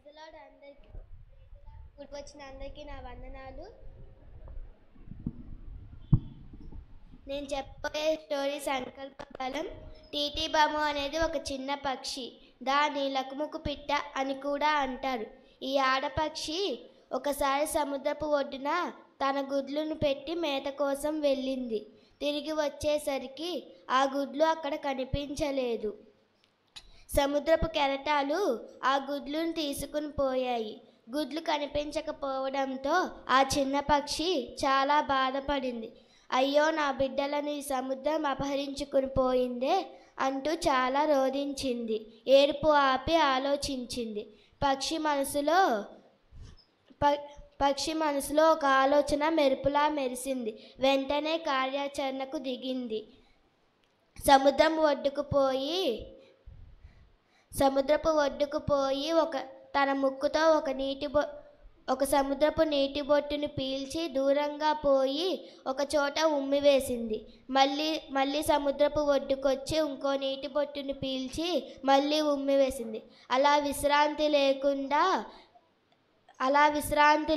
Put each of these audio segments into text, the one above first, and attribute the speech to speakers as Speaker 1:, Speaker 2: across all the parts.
Speaker 1: Praise అందరికి గుడికి వచ్చిన అందరికీ నా వందనాలు. నేను చెప్పే స్టోరీ సంకల్ప బలం. టీటీ బాము అనేది ఒక చిన్న పక్షి. దాన్ని లకుముకు పిట్ట అని కూడా అంటారు. ఈ ఆడపక్షి ఒకసారి సముద్రపు ఒడ్డున తన గుడ్లను పెట్టి మేత కోసం వెళ్ళింది. తిరిగి వచ్చేసరికి ఆ గుడ్లు అక్కడ కనిపించలేదు. సముద్రపు కెరటాలు ఆ గుడ్లను తీసుకుని పోయాయి. గుడ్లు కనిపించకపోవడంతో ఆ చిన్న పక్షి చాలా బాధపడింది. అయ్యో, నా బిడ్డలను ఈ సముద్రం అపహరించుకుని పోయిందే అంటూ చాలా రోధించింది. ఏడుపు ఆపి ఆలోచించింది. పక్షి మనసులో ఒక ఆలోచన మెరుపులా మెరిసింది. వెంటనే కార్యాచరణకు దిగింది. సముద్రపు ఒడ్డుకు పోయి తన ముక్కుతో ఒక సముద్రపు నీటి బొట్టును పీల్చి దూరంగా పోయి ఒక చోట ఉమ్మివేసింది. మళ్ళీ సముద్రపు ఒడ్డుకొచ్చి ఇంకో నీటి బొట్టును పీల్చి మళ్ళీ ఉమ్మివేసింది. అలా విశ్రాంతి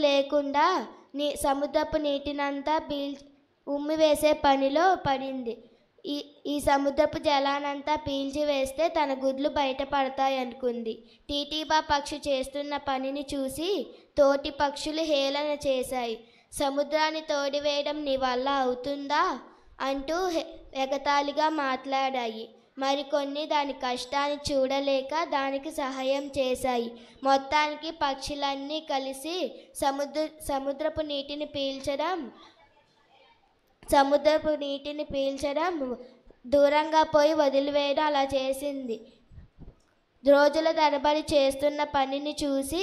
Speaker 1: లేకుండా సముద్రపు నీటినంతా ఉమ్మివేసే పనిలో పడింది. ఈ సముద్రపు జలానంతా పీల్చివేస్తే తన గుడ్లు బయటపడతాయనుకుంది. టీటీబా పక్షి చేస్తున్న పనిని చూసి తోటి పక్షులు హేళన చేశాయి. సముద్రాన్ని తోడివేయడం నీ వల్ల అవుతుందా అంటూ ఎగతాళిగా మాట్లాడాయి. మరికొన్ని దాని కష్టాన్ని చూడలేక దానికి సహాయం చేశాయి. మొత్తానికి పక్షులన్నీ కలిసి సముద్రపు నీటిని పీల్చడం దూరంగా పోయి వదిలివేయడం అలా చేసింది. రోజుల తరబడి చేస్తున్న పనిని చూసి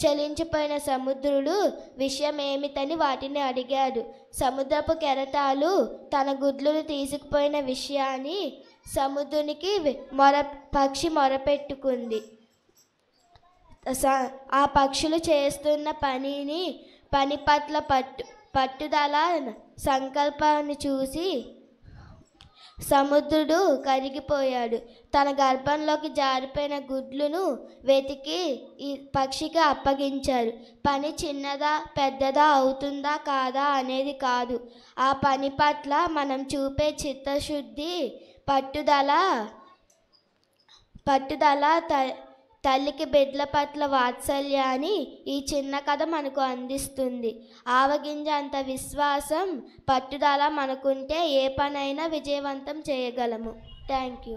Speaker 1: చలించిపోయిన సముద్రుడు విషయం ఏమిటని వాటిని అడిగాడు. సముద్రపు కెరటాలు తన గుడ్లను తీసుకుపోయిన విషయాన్ని సముద్రునికి పక్షి మొరపెట్టుకుంది. ఆ పక్షులు చేస్తున్న పని పట్ల పట్టుదల సంకల్పాన్ని చూసి సముద్రుడు కరిగిపోయాడు. తన గర్భంలోకి జారిపోయిన గుడ్లను వెతికి ఈ పక్షికి అప్పగించారు. పని చిన్నదా పెద్దదా, అవుతుందా కాదా అనేది కాదు, ఆ పని పట్ల మనం చూపే చిత్తశుద్ధి, పట్టుదల తల్లికి బిడ్డల పట్ల వాత్సల్యాన్ని ఈ చిన్న కథ మనకు అందిస్తుంది. ఆవగింజ అంత విశ్వాసం, పట్టుదల మనకుంటే ఏ పనైనా విజయవంతం చేయగలము. Thank you.